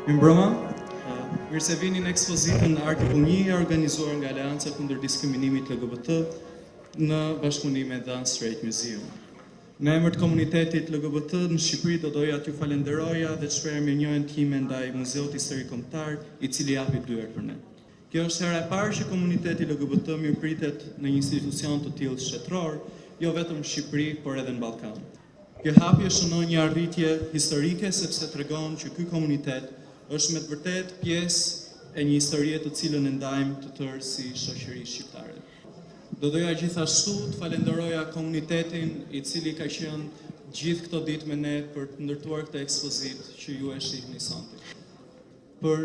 Mirëmbrëma. Mirë se vini në ekspozitën ART.1 organizuar nga Aleanca kundër diskriminimit LGBT në bashkëpunim me Unstraight Museum. Në emër të komunitetit LGBT në Shqipëri do doja t'ju falenderoja dhe të shpreha mirënjohjen time ndaj Muzeut Historik Kombëtar, I cili japi dyer për ne. Kjo është hera e parë që komuniteti LGBT mirëpritet në një institucion të tillë shtetëror, jo vetëm në Shqipëri, por edhe në Ballkan. Kjo hapje shënon një arritje historike sepse tregon që ky komunitet është me të vërtet pjesë e një historie të cilën e ndajmë të tërë si shoqëri shqiptare. Do doja gjithashtu të falenderoja komunitetin I cili ka qenë gjithë këto ditë me ne për të ndërtuar këtë ekspozitë që ju e shihni sonte. Për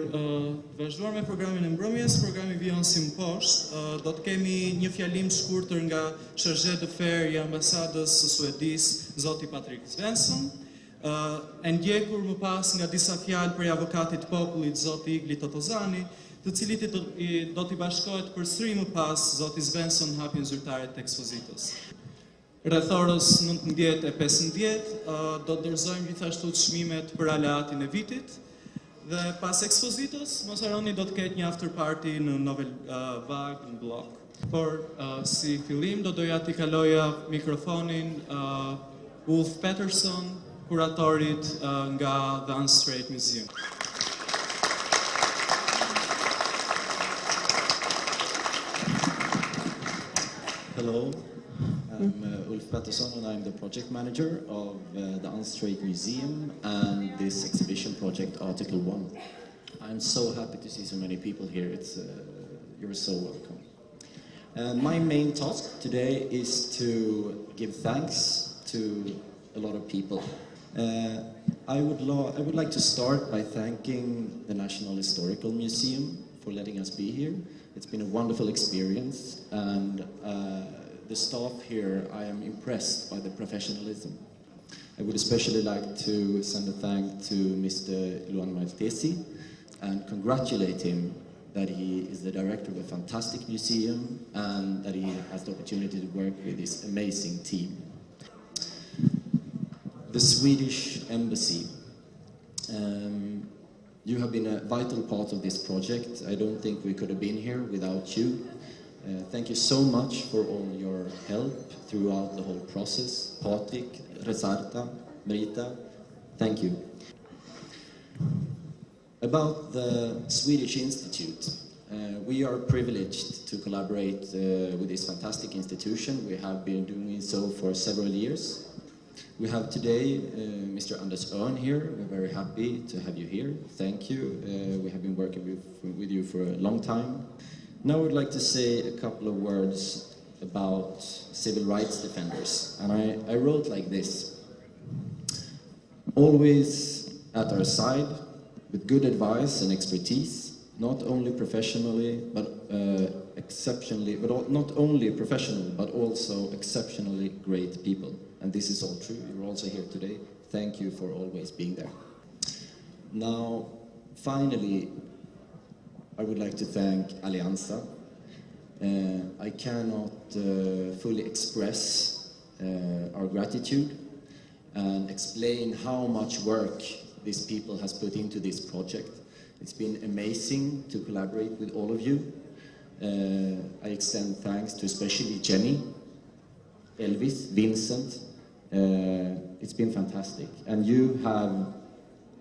vazhduar me programin e mbrëmjes, programi vijon si më poshtë, do të kemi një fjalim shkurtër nga Chargé d'Affaires I ambasadës së Suedisë, zoti Patrik Svensen, e ndjekur më pas nga disa fjalë për Avokatit Popullit, zoti Igli Totozani, të cilit do t'i bashkohet përsëri më pas zoti Svensen hapjen zyrtare të Ekspozites. Rreth orës 19:15 do të dorëzojmë gjithashtu çmimet për aleatin e vitit. Dhe pas Ekspozites, mos harroni do të ketë një after party në Novel Vag në blok. Por si fillim do doja t'i kaloja mikrofonin Ulf Petersson, kuratorit nga The Unstraight Museum. Hello, I'm Ulf Petersson and I'm the project manager of the Unstraight Museum and this exhibition project ART.1. I'm so happy to see so many people here. You're so welcome. My main task today is to give thanks to a lot of people. I would like to start by thanking the National Historical Museum for letting us be here. It's been a wonderful experience, and the staff here, I am impressed by the professionalism. I would especially like to send a thank to Mr. Luan Maltesi and congratulate him that he is the director of a fantastic museum and that he has the opportunity to work with this amazing team. The Swedish Embassy. You have been a vital part of this project. I don't think we could have been here without you. Thank you so much for all your help throughout the whole process. Patrik, Resarta, Marita, thank you. About the Swedish Institute, we are privileged to collaborate with this fantastic institution. We have been doing so for several years. We have today Mr. Anders Örn here. We're very happy to have you here. Thank you. We have been working with you for a long time. Now I would like to say a couple of words about civil rights defenders. And I wrote like this. Always at our side with good advice and expertise, not only professionally, but not only professional, but also exceptionally great people. And this is all true. You're also here today. Thank you for always being there. Now, finally, I would like to thank Alianza. I cannot fully express our gratitude and explain how much work these people has put into this project. It's been amazing to collaborate with all of you. I extend thanks to especially Jenny, Elvis, Vincent. It's been fantastic, and you have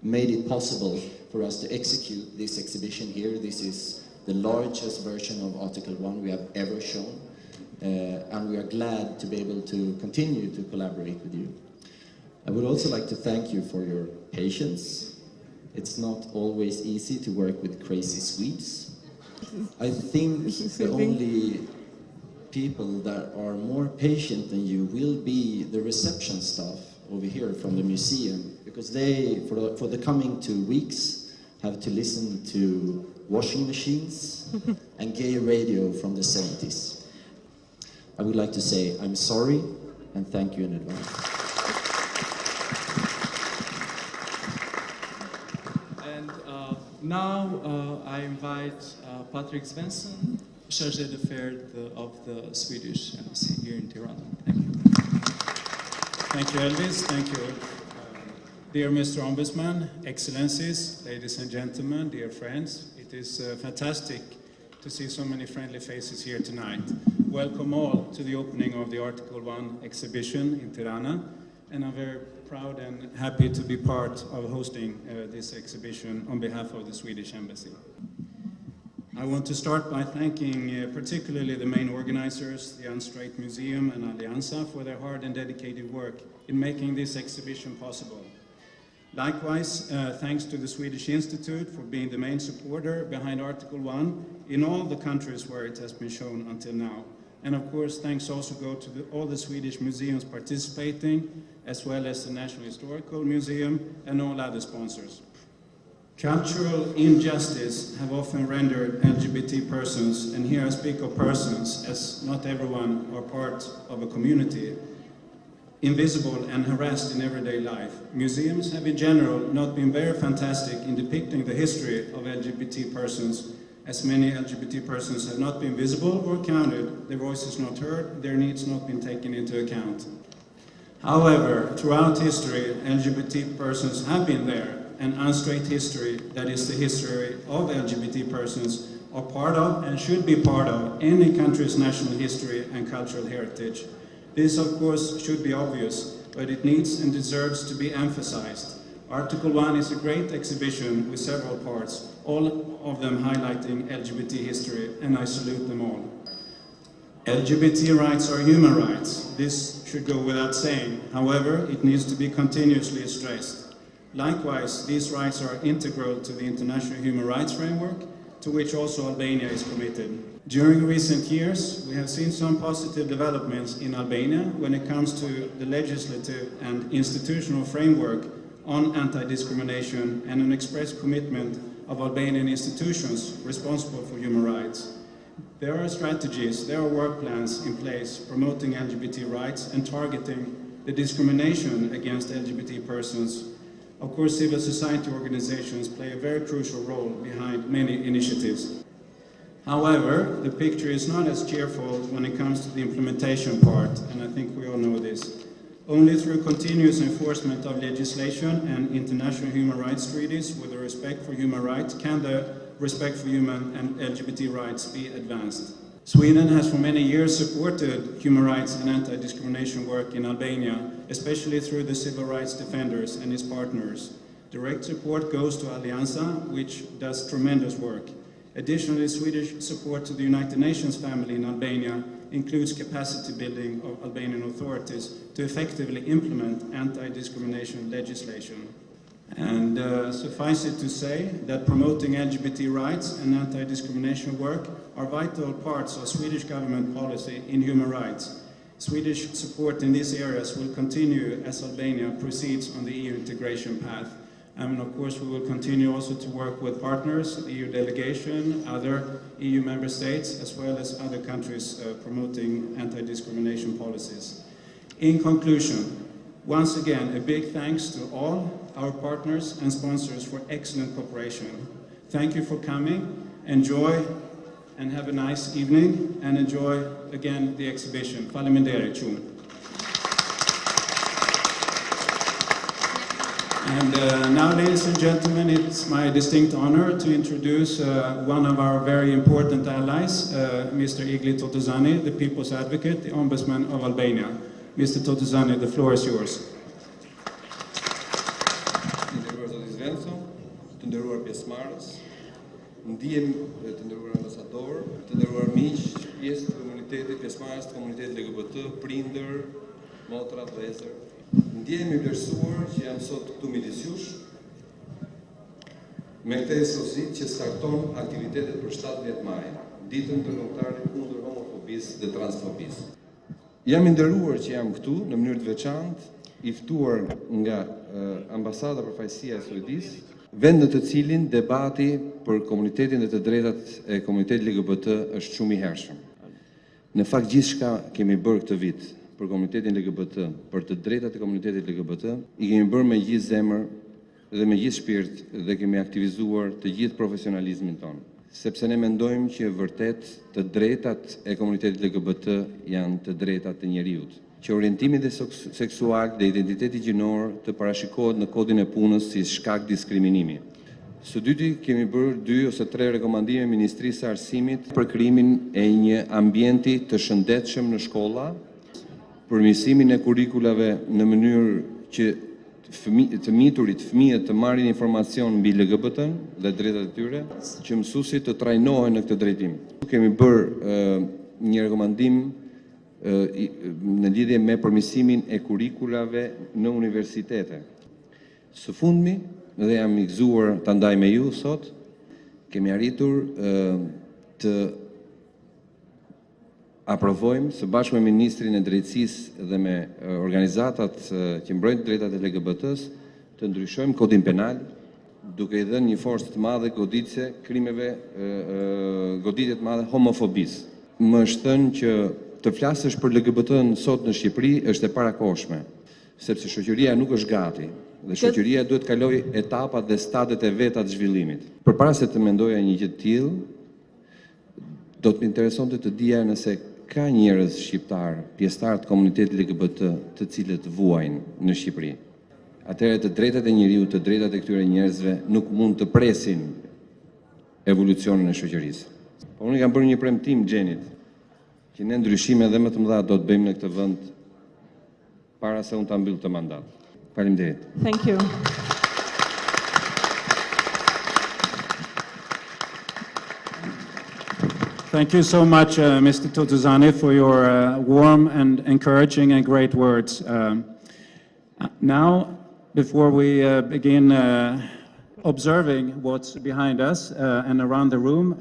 made it possible for us to execute this exhibition here. This is the largest version of ART.1 we have ever shown, and we are glad to be able to continue to collaborate with you. I would also like to thank you for your patience. It's not always easy to work with crazy Swedes. I think the only people that are more patient than you will be the reception staff over here from the museum, because they, for the coming 2 weeks, have to listen to washing machines and gay radio from the 70s. I would like to say I'm sorry and thank you in advance. And now I invite Patrik Svensen, Chargé d'Affaires of the Swedish Embassy here in Tirana. Thank you. Thank you, Elvis. Thank you. Dear Mr. Ombudsman, Excellencies, ladies and gentlemen, dear friends, it is fantastic to see so many friendly faces here tonight. Welcome all to the opening of the Article.1 exhibition in Tirana, and I'm very proud and happy to be part of hosting this exhibition on behalf of the Swedish Embassy. I want to start by thanking particularly the main organizers, the Unstraight Museum and Allianza, for their hard and dedicated work in making this exhibition possible. Likewise, thanks to the Swedish Institute for being the main supporter behind Article.1 in all the countries where it has been shown until now. And of course, thanks also go to all the Swedish museums participating, as well as the National Historical Museum and all other sponsors. Cultural injustice have often rendered LGBT persons, and here I speak of persons as not everyone are part of a community, invisible and harassed in everyday life. Museums have in general not been very fantastic in depicting the history of LGBT persons, as many LGBT persons have not been visible or counted, their voices not heard, their needs not been taken into account. However, throughout history, LGBT persons have been there, and unstraight history, that is the history of LGBT persons, are part of and should be part of any country's national history and cultural heritage. This, of course, should be obvious, but it needs and deserves to be emphasized. Article.1 is a great exhibition with several parts, all of them highlighting LGBT history, and I salute them all. LGBT rights are human rights. This should go without saying. However, it needs to be continuously stressed. Likewise, these rights are integral to the international human rights framework, to which also Albania is committed. During recent years, we have seen some positive developments in Albania when it comes to the legislative and institutional framework on anti-discrimination and an express commitment of Albanian institutions responsible for human rights. There are strategies, there are work plans in place promoting LGBT rights and targeting the discrimination against LGBT persons. Of course, civil society organizations play a very crucial role behind many initiatives. However, the picture is not as cheerful when it comes to the implementation part, and I think we all know this. Only through continuous enforcement of legislation and international human rights treaties with a respect for human rights can the respect for human and LGBT rights be advanced. Sweden has for many years supported human rights and anti-discrimination work in Albania, especially through the civil rights defenders and its partners. Direct support goes to Allianza, which does tremendous work. Additionally, Swedish support to the United Nations family in Albania includes capacity building of Albanian authorities to effectively implement anti-discrimination legislation. And suffice it to say that promoting LGBT rights and anti-discrimination work are vital parts of Swedish government policy in human rights. Swedish support in these areas will continue as Albania proceeds on the EU integration path. And of course, we will continue also to work with partners, the EU delegation, other EU member states, as well as other countries promoting anti-discrimination policies. In conclusion, once again, a big thanks to all our partners and sponsors for excellent cooperation. Thank you for coming. Enjoy and have a nice evening, and enjoy again the exhibition. Faleminderit shumë. And now, ladies and gentlemen, it's my distinct honor to introduce one of our very important allies, Mr. Igli Totozani, the People's Advocate, the Ombudsman of Albania. Mr. Totozani, the floor is yours. Të nderuar Zoti Svensen, të nderuar pjesëmarrës, ndihem të nderuar ambasador, të nderuar miq, pjesë të komunitetit, pjesëmarrës të komunitetit LGBT, prindër, motra, vëllezër. Ndjehemi i vlerësuar që jam sot këtu midis jush me këtë ekspozitë që starton aktivitetet për 17 maj, ditën ndërkombëtare kundër homofobisë dhe transfobisë. Jam i nderuar që jam këtu në mënyrë të veçantë, i ftuar nga ambasada përfaqësia e Suedisë, vend në të cilin debati për komunitetin dhe të drejtat e komunitetit LGBT është shumë i hershëm. Në fakt gjithçka kemi bërë këtë vit për komunitetin LGBT, për të drejtat e komunitetit LGBT, i kemi bërë me gjithë zemër dhe me gjithë shpirt dhe kemi aktivizuar të gjithë profesionalizmin tonë. Sepse ne mendojmë që vërtet të drejtat e komunitetit LGBT janë të drejtat të njeriut. që orientimi dhe seksual dhe identiteti gjinor të parashikohet në kodin e punës si shkak diskriminimi. Së dyti, kemi bërë 2 ose 3 rekomandime Ministrisë së Arsimit për krijimin e një ambienti të shëndetshëm në shkolla, përmirësimin e kurikulave në mënyrë që të miturit fëmijët të marrin informacion mbi LGBT-n dhe drejtat e tyre, që mësuesit të trajnohen në këtë drejtim. Kemi bërë një rekomandim në lidhje me përmirësimin e kurikulave në universitete. Së fundmi, dhe jam i gëzuar ta ndaj me ju sot, kemi arritur të aprovojmë së bashku me Ministrin e Drejtësisë dhe me organizatat që mbrojnë drejtat e LGBT-s të ndryshojmë kodin penal, duke i dhënë një forcë të madhe goditëse krimeve, goditje të madhe homofobisë. Më është thënë që të flasësh për LGBT-n sot në Shqipëri është e parakohshme, sepse shoqëria nuk është gati dhe shoqëria duhet kaloj etapat dhe stadiet e veta të zhvillimit. Përpara se të mendoja një gjë të tillë, do të më interesonte të dija nëse ka njerëz shqiptar, pjesëtar të komunitetit LGBT, të cilët vuajnë në Shqipëri. Atëherë të drejtat e njeriut, të drejtat e këtyre njerëzve nuk mund të presin evolucionin e shoqërisë. Po unë kam bërë një premtim Xhenit, që ne ndryshime edhe më të mëdha do të bëjmë në këtë vend para se unë ta mbyll të mandat. Faleminderit. Thank you. Thank you so much, Mr. Totozani, for your warm and encouraging and great words. Now, before we begin observing what's behind us and around the room,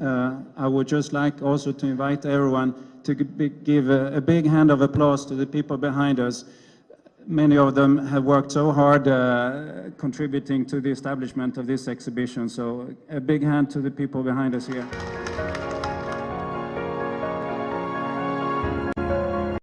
I would just like also to invite everyone to give a big hand of applause to the people behind us. Many of them have worked so hard contributing to the establishment of this exhibition, so a big hand to the people behind us here.